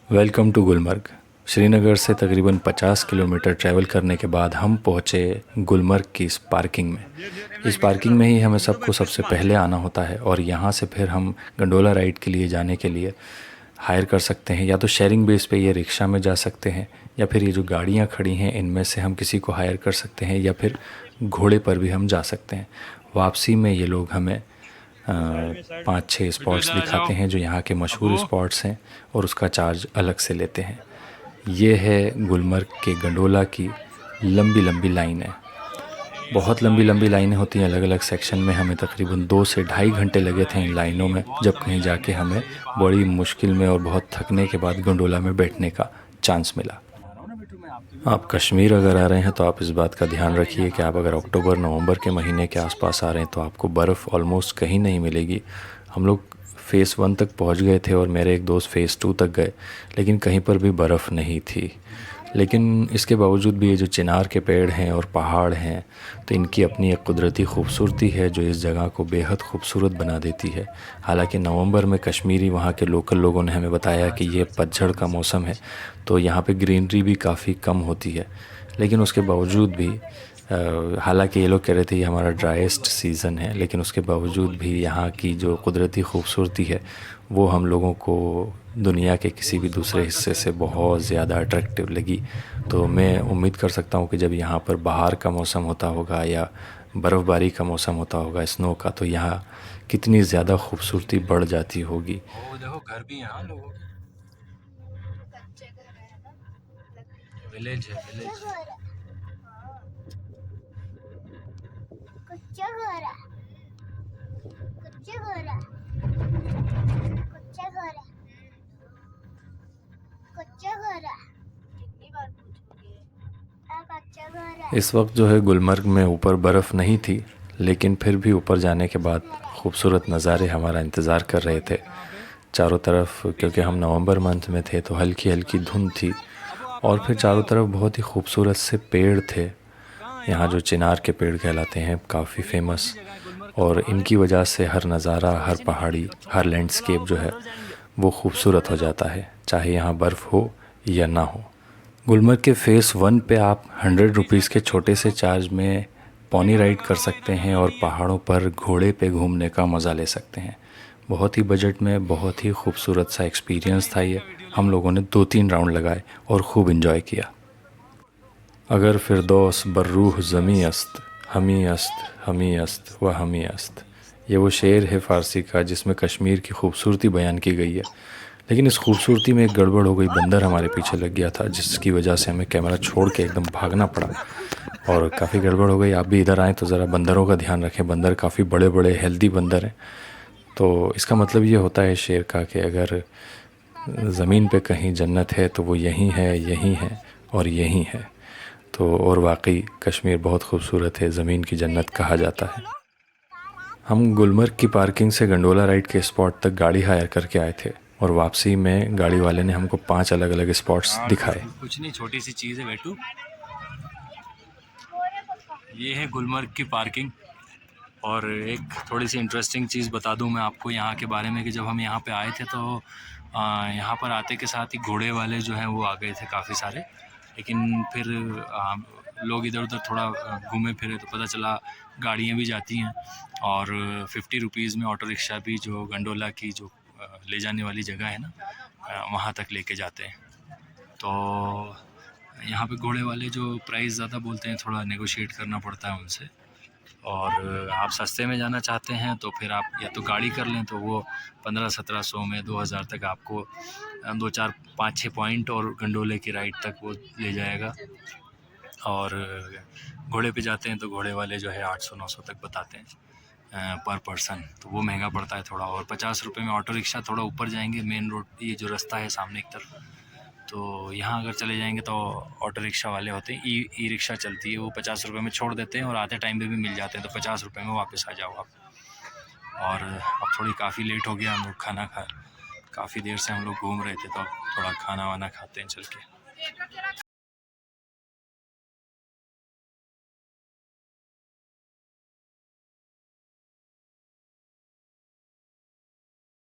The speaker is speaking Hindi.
Welcome to Gulmarg. श्रीनगर से तकरीबन 50 किलोमीटर ट्रैवल करने के बाद हम पहुँचे गुलमर्ग की इस पार्किंग में। इस पार्किंग में ही हमें सबको सबसे पहले आना होता है और यहाँ से फिर हम गंडोला राइड के लिए जाने के लिए हायर कर सकते हैं। या तो शेयरिंग बेस पे ये रिक्शा में जा सकते हैं, या फिर ये जो गाड़ियाँ खड़ी हैं इनमें से हम किसी को हायर कर सकते हैं, या फिर घोड़े पर भी हम जा सकते हैं। वापसी में ये लोग हमें 5-6 स्पॉट्स दिखाते हैं जो यहाँ के मशहूर स्पॉट्स हैं, और उसका चार्ज अलग से लेते हैं। ये है गुलमर्ग के गंडोला की लंबी लंबी लाइनें। बहुत लंबी लंबी लाइनें होती हैं अलग अलग सेक्शन में। हमें तकरीबन 2 से ढाई घंटे लगे थे इन लाइनों में, जब कहीं जाके हमें बड़ी मुश्किल में और बहुत थकने के बाद गंडोला में बैठने का चांस मिला। आप कश्मीर अगर आ रहे हैं तो आप इस बात का ध्यान रखिए कि आप अगर अक्टूबर नवंबर के महीने के आसपास आ रहे हैं तो आपको बर्फ़ ऑलमोस्ट कहीं नहीं मिलेगी। हम लोग फ़ेज़ 1 तक पहुंच गए थे और मेरे एक दोस्त फ़ेज़ 2 तक गए, लेकिन कहीं पर भी बर्फ़ नहीं थी। लेकिन इसके बावजूद भी ये जो चिनार के पेड़ हैं और पहाड़ हैं, तो इनकी अपनी एक कुदरती खूबसूरती है जो इस जगह को बेहद खूबसूरत बना देती है। हालांकि नवंबर में कश्मीरी वहाँ के लोकल लोगों ने हमें बताया कि ये पतझड़ का मौसम है, तो यहाँ पे ग्रीनरी भी काफ़ी कम होती है। लेकिन उसके बावजूद भी हालांकि ये लोग कह रहे थे ये हमारा ड्राइस्ट सीज़न है, लेकिन उसके बावजूद भी यहाँ की जो कुदरती खूबसूरती है वो हम लोगों को दुनिया के किसी भी दूसरे हिस्से से बहुत ज़्यादा अट्रैक्टिव लगी। तो मैं उम्मीद कर सकता हूँ कि जब यहाँ पर बाहर का मौसम होता होगा या बर्फ़बारी का मौसम होता होगा, स्नो का, तो यहाँ कितनी ज़्यादा खूबसूरती बढ़ जाती होगी। ओ देखो घर भी यहाँ लोगों के विलेज है विलेज। कच्चा घर है, कच्चा घर है, कच्चा घर है, कच्चा घर है। कितनी बार पूछोगे? कच्चा घर है। इस वक्त जो है गुलमर्ग में ऊपर बर्फ़ नहीं थी, लेकिन फिर भी ऊपर जाने के बाद खूबसूरत नज़ारे हमारा इंतज़ार कर रहे थे चारों तरफ। क्योंकि हम नवंबर मंथ में थे तो हल्की हल्की धुंध थी, और फिर चारों तरफ बहुत ही खूबसूरत से पेड़ थे। यहाँ जो चिनार के पेड़ कहलाते हैं, काफ़ी फेमस, और इनकी वजह से हर नज़ारा, हर पहाड़ी, हर लैंडस्केप जो है वो खूबसूरत हो जाता है, चाहे यहाँ बर्फ़ हो या ना हो। गुलमर्ग के फ़ेज़ 1 पे आप 100 रुपीज़ के छोटे से चार्ज में पॉनी राइड कर सकते हैं और पहाड़ों पर घोड़े पे घूमने का मज़ा ले सकते हैं। बहुत ही बजट में बहुत ही खूबसूरत सा एक्सपीरियंस था ये। हम लोगों ने 2-3 राउंड लगाए और खूब इन्जॉय किया। अगर फिरदौस बर्रूह ज़मी अस्त, हमी अस्त, हमी अस्त व हमी अस्त, ये वो शेर है फ़ारसी का जिसमें कश्मीर की खूबसूरती बयान की गई है। लेकिन इस खूबसूरती में एक गड़बड़ हो गई, बंदर हमारे पीछे लग गया था जिसकी वजह से हमें कैमरा छोड़ के एकदम भागना पड़ा, और काफ़ी गड़बड़ हो गई। आप भी इधर आएँ तो ज़रा बंदरों का ध्यान रखें। बंदर काफ़ी बड़े बड़े हेल्दी बंदर हैं। तो इसका मतलब ये होता है शेर का कि अगर ज़मीन पे कहीं जन्नत है तो वो यहीं है, यहीं है और यहीं है। तो और वाकई कश्मीर बहुत खूबसूरत है, ज़मीन की जन्नत कहा जाता है। हम गुलमर्ग की पार्किंग से गंडोला राइड के स्पॉट तक गाड़ी हायर करके आए थे, और वापसी में गाड़ी वाले ने हमको 5 अलग अलग स्पॉट्स दिखाए। कुछ नहीं, छोटी सी चीज़ है बेटू। ये है गुलमर्ग की पार्किंग। और एक थोड़ी सी इंटरेस्टिंग चीज़ बता दूं मैं आपको यहाँ के बारे में कि जब हम यहाँ पे आए थे तो यहाँ पर आते के साथ ही घोड़े वाले जो हैं वो आ गए थे काफ़ी सारे। लेकिन फिर लोग इधर उधर थोड़ा घूमे फिरे तो पता चला गाड़ियाँ भी जाती हैं, और 50 रुपीज़ में ऑटो रिक्शा भी जो गंडोला की जो ले जाने वाली जगह है ना, वहाँ तक लेके जाते हैं। तो यहाँ पे घोड़े वाले जो प्राइस ज़्यादा बोलते हैं, थोड़ा नेगोशिएट करना पड़ता है उनसे। और आप सस्ते में जाना चाहते हैं तो फिर आप या तो गाड़ी कर लें, तो वो 1500-1700 में 2000 तक आपको 2-4-5-6 पॉइंट और गंडोले की राइड तक वो ले जाएगा। और घोड़े पे जाते हैं तो घोड़े वाले जो है 800-900 तक बताते हैं पर पर्सन, तो वो महंगा पड़ता है थोड़ा। और 50 रुपये में ऑटो रिक्शा थोड़ा ऊपर जाएंगे मेन रोड, ये जो रास्ता है सामने की तरफ, तो यहाँ अगर चले जाएंगे तो ऑटो रिक्शा वाले होते हैं, ई रिक्शा चलती है, वो 50 रुपये में छोड़ देते हैं और आते टाइम पे भी मिल जाते हैं, तो 50 रुपये में वापस आ जाओ आप। और अब थोड़ी काफ़ी लेट हो गया, हम लोग खाना खा, काफ़ी देर से हम लोग घूम रहे थे, तो अब थोड़ा खाना वाना खाते हैं चल के।